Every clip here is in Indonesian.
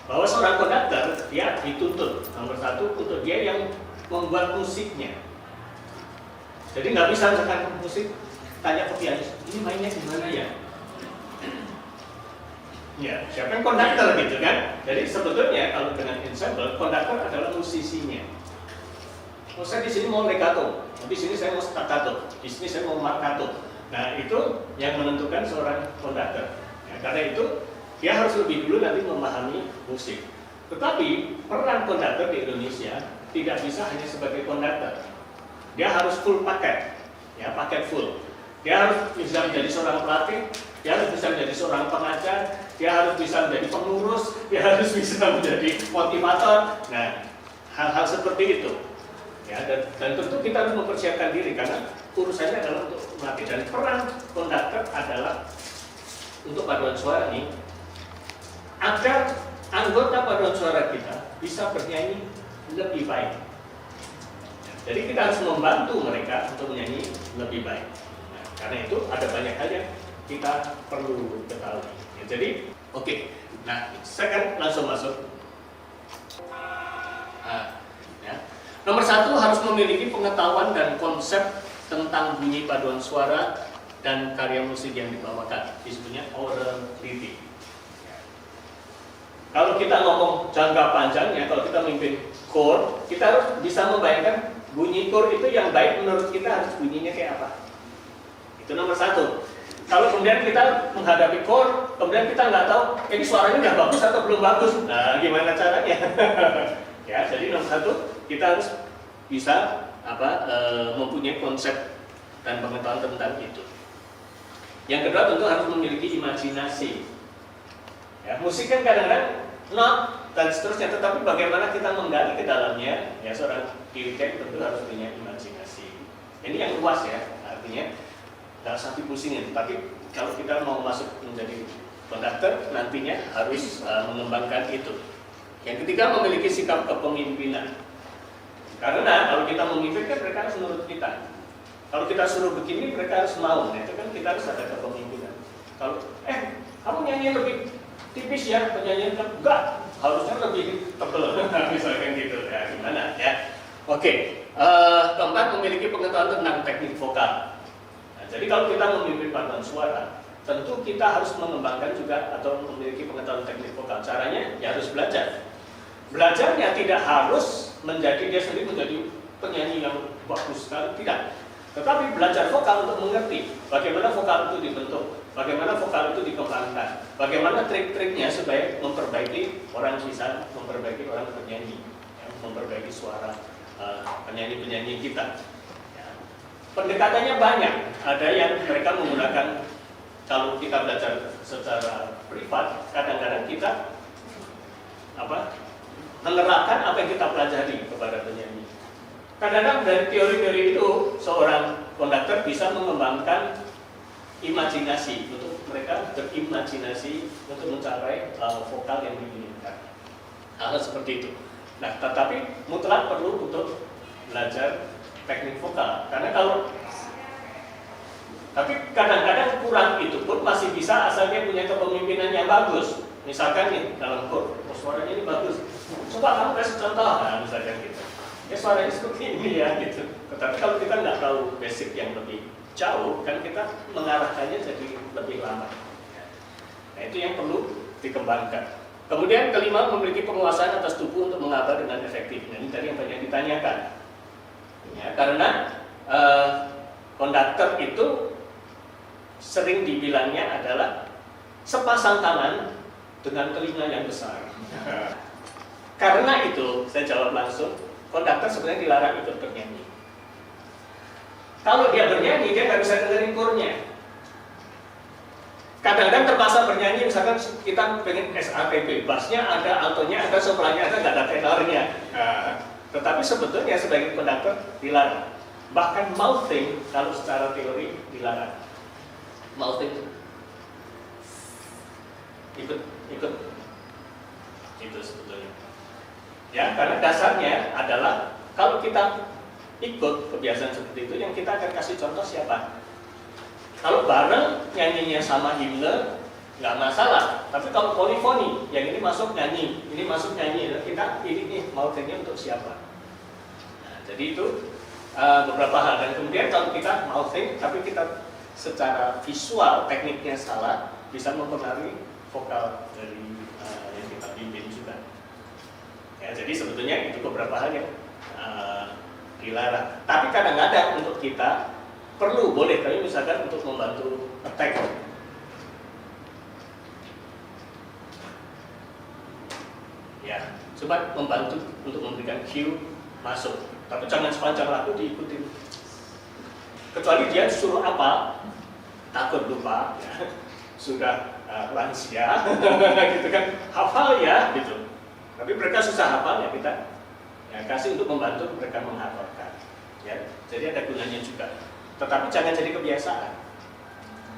Bahwa seorang konduktor dia dituntut nomor satu untuk dia yang membuat musiknya. Jadi nggak bisa misalkan musik tanya ke pianis, ini mainnya gimana ya? Ya, siapa yang konduktor gitu kan? Jadi sebetulnya kalau dengan ensemble, konduktor adalah musisinya. Oh, saya di sini mau legato, di sini saya mau staccato, di sini saya mau marcato. Nah itu yang menentukan seorang konduktor. Ya, karena itu dia harus lebih dulu nanti memahami musik. Tetapi peran konduktor di Indonesia tidak bisa hanya sebagai konduktor. Dia harus full paket, ya paket full. Dia harus bisa menjadi seorang pelatih, dia harus bisa menjadi seorang pengajar, dia harus bisa menjadi pengurus, dia harus bisa menjadi motivator. Nah, hal-hal seperti itu. Ya, dan tentu kita harus mempersiapkan diri karena urusannya adalah untuk melatih, dan peran konduktor adalah untuk paduan suara ini agar anggota paduan suara kita bisa bernyanyi lebih baik. Jadi kita harus membantu mereka untuk menyanyi lebih baik. Nah, karena itu ada banyak hal yang kita perlu ketahui. Ya, jadi oke. Nah, saya kan langsung masuk. Nah, ya. Nomor satu, harus memiliki pengetahuan dan konsep tentang bunyi paduan suara dan karya musik yang dibawakan. Disebutnya oral reading. Kalau kita ngomong jangka panjangnya, kalau kita memimpin chord, kita harus bisa membayangkan bunyi chord itu yang baik menurut kita harus bunyinya kayak apa. Itu nomor satu. Kalau kemudian kita menghadapi chord, kemudian kita nggak tahu ini suaranya udah bagus atau belum bagus, nah gimana caranya? Ya, jadi nomor satu kita harus bisa mempunyai konsep dan pengetahuan tentang itu. Yang kedua tentu harus memiliki imajinasi. Ya, musik kan kadang-kadang not dan seterusnya, tetapi bagaimana kita menggali ke dalamnya, ya seorang dirigent tentu harus punya imajinasi. Ini yang luas ya, artinya nggak usah dipusingin. Tapi kalau kita mau masuk menjadi konduktor, nantinya harus mengembangkan itu. Yang ketiga, memiliki sikap kepemimpinan. Karena kalau kita memimpin kan mereka harus menurut kita. Kalau kita suruh begini, mereka harus mau. Nah, itu kan kita harus ada kepemimpinan. Kalau kamu nyanyi lebih tipis ya, penyanyian kan enggak, harusnya lebih tebel, misalkan gitu ya, gimana ya. Oke, keempat, memiliki pengetahuan tentang teknik vokal. Nah, jadi kalau kita memimpin paduan suara, tentu kita harus mengembangkan juga atau memiliki pengetahuan teknik vokal. Caranya ya harus belajar. Belajarnya tidak harus menjadi dia sendiri menjadi penyanyi yang bagus sekali, tidak. Tetapi belajar vokal untuk mengerti bagaimana vokal itu dibentuk, bagaimana vokal itu dikembangkan, bagaimana trik-triknya supaya memperbaiki orang bisa memperbaiki orang penyanyi, ya, memperbaiki suara penyanyi-penyanyi kita. Ya. Pendekatannya banyak. Ada yang mereka menggunakan, kalau kita belajar secara privat, kadang-kadang kita menerapkan apa yang kita pelajari kepada penyanyi. Kadang-kadang dari teori-teori itu seorang konduktor bisa mengembangkan imajinasi, untuk mereka berimajinasi untuk mencapai vokal yang diinginkan. Hal seperti itu. Nah, tetapi mutlak perlu untuk belajar teknik vokal. Karena tapi kadang-kadang kurang itu pun masih bisa asal dia punya kepemimpinan yang bagus. Misalkan nih dalam chord, suaranya ini bagus. Coba kamu kasih contoh, nah, misalkan gitu. Ya suaranya seperti ini ya gitu. Tetapi kalau kita nggak tahu basic yang lebih jauh, kan kita mengarahkannya jadi lebih lama. Nah, itu yang perlu dikembangkan. Kemudian kelima, memiliki penguasaan atas tubuh untuk mengaba dengan efektif. Nah, ini tadi yang banyak ditanyakan. Ya, karena konduktor itu sering dibilangnya adalah sepasang tangan dengan telinga yang besar. Karena itu, saya jawab langsung, konduktor sebenarnya dilarang ikut bernyanyi. Kalau dia bernyanyi, dia nggak bisa dengerin chordnya. Kadang-kadang terpaksa bernyanyi, misalkan kita pengen SAPB, bassnya ada, altonya ada, soprannya ada, nggak ada tenornya. Tetapi sebetulnya sebagai konduktor dilarang. Bahkan mouthing, kalau secara teori dilarang. Mouthing ikut itu sebetulnya. Ya, karena dasarnya adalah kalau kita ikut kebiasaan seperti itu, yang kita akan kasih contoh siapa? Kalau bareng nyanyinya sama himne, nggak masalah. Tapi kalau polifoni, yang ini masuk nyanyi, ini masuk nyanyi, kita ini mouthing-nya untuk siapa? Nah, jadi itu beberapa hal. Dan kemudian kalau kita mouthing, tapi kita secara visual tekniknya salah, bisa mempengaruhi vokal dari yang kita pimpin juga. Ya, jadi sebetulnya itu beberapa hal yang dilarang. Tapi kadang-kadang untuk kita perlu, boleh, tapi misalkan untuk membantu attack. Ya, coba membantu untuk memberikan cue masuk. Tapi jangan sepanjang lagu diikutin. Kecuali dia suruh apa, takut lupa, ya. Sudah lansia, gitu kan, hafal ya, gitu. Tapi mereka susah hafal ya, kita ya, kasih untuk membantu mereka menghafalkan. Ya, jadi ada gunanya juga. Tetapi jangan jadi kebiasaan.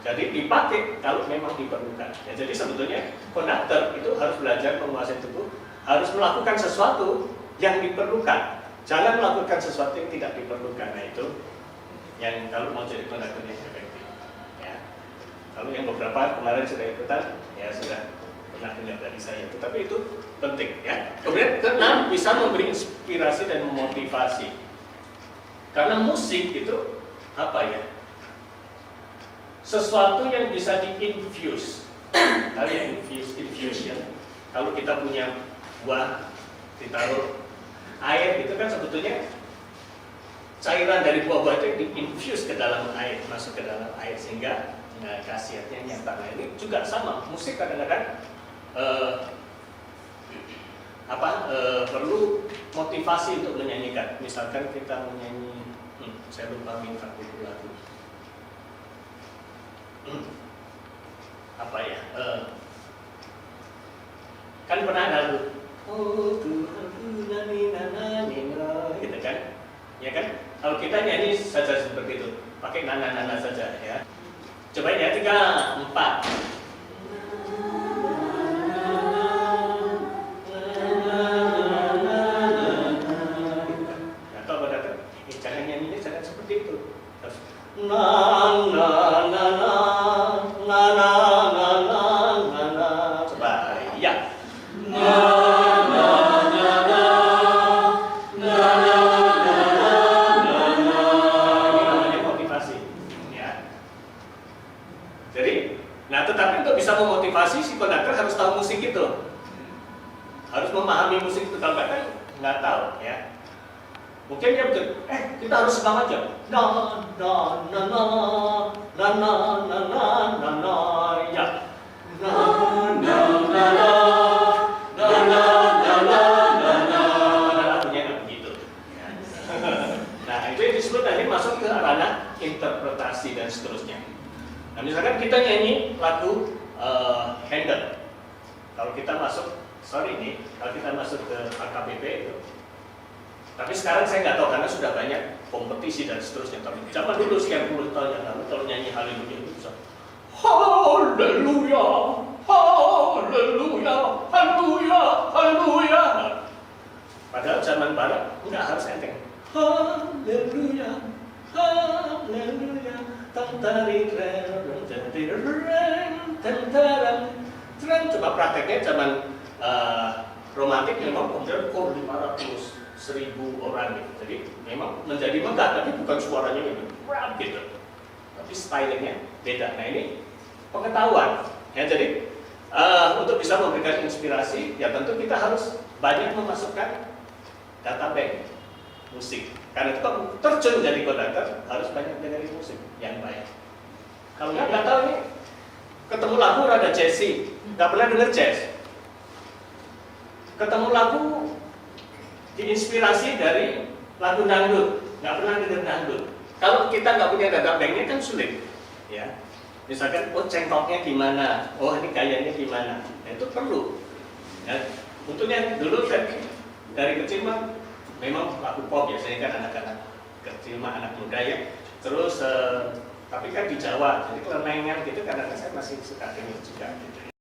Jadi dipakai kalau memang diperlukan. Ya, jadi sebetulnya konduktor itu harus belajar menguasai tubuh, harus melakukan sesuatu yang diperlukan. Jangan melakukan sesuatu yang tidak diperlukan. Nah itu yang kalau mau jadi konduktor yang efektif. Ya. Kalau yang beberapa kemarin sudah ikutan, ya sudah pernah dengar dari saya. Tetapi itu penting. Ya. Kemudian keenam, bisa memberi inspirasi dan memotivasi. Karena musik itu apa ya? Sesuatu yang bisa di-infuse. Tahu ya, infusion. Kalau kita punya buah, ditaruh air, itu kan sebetulnya cairan dari buah-buah itu di-infuse ke dalam air, masuk ke dalam air, sehingga khasiatnya nyata. Nah ini juga sama, musik kadang-kadang perlu motivasi untuk menyanyikan. Misalkan kita menyanyi, saya lupa minta buku lagu. Apa ya? Kan pernah ada lagu, oh Tuhanku nani nani gitu kan? Ya kan? Kalau kita nyanyi saja seperti itu, pakai nana saja ya. Coba ya 3, 4. Coba ya. Motivasi ya. Jadi, nah tetapi untuk bisa memotivasi si konduktor harus tahu musik itu, harus memahami musik itu. Kalau nggak tahu ya. Mungkin dia betul, kita harus semangat aja. Ya. Lagunya nggak begitu. Nah itu yang disebut tadi masuk ke ranah interpretasi dan seterusnya. Nah misalkan kita nyanyi lagu Handel, kalau kita masuk, kalau kita masuk ke AKBP itu. Tapi sekarang saya nggak tahu karena sudah banyak kompetisi dan seterusnya. Tapi zaman dulu sekian puluh tahun yang lalu kalau nyanyi haleluya itu bisa haleluya, haleluya, haleluya, haleluya. Padahal zaman barat nggak harus enteng. Haleluya, haleluya, tantari tren. Coba prakteknya zaman romantik memang kemudian 500 1000 orang gitu. Jadi memang menjadi megah, tapi bukan suaranya gitu. Tapi stylingnya beda. Nah ini pengetahuan. Ya, jadi untuk bisa memberikan inspirasi, ya tentu kita harus banyak memasukkan data bank musik. Karena itu kalau terjun jadi konduktor harus banyak dengerin musik yang baik. Kalau nggak tahu ini ketemu lagu rada jazzy, nggak pernah denger jazz. Ketemu lagu diinspirasi dari lagu dangdut, nggak pernah denger dangdut. Kalau kita nggak punya data banknya kan sulit, ya. Misalkan, cengkoknya gimana, ini gayanya gimana, nah, itu perlu. Ya, untungnya dulu dari kecil mah memang lagu pop biasanya kan anak-anak kecil mah anak muda ya. Terus tapi kan di Jawa, jadi kelenengan gitu kadang-kadang saya masih suka denger juga. Gitu.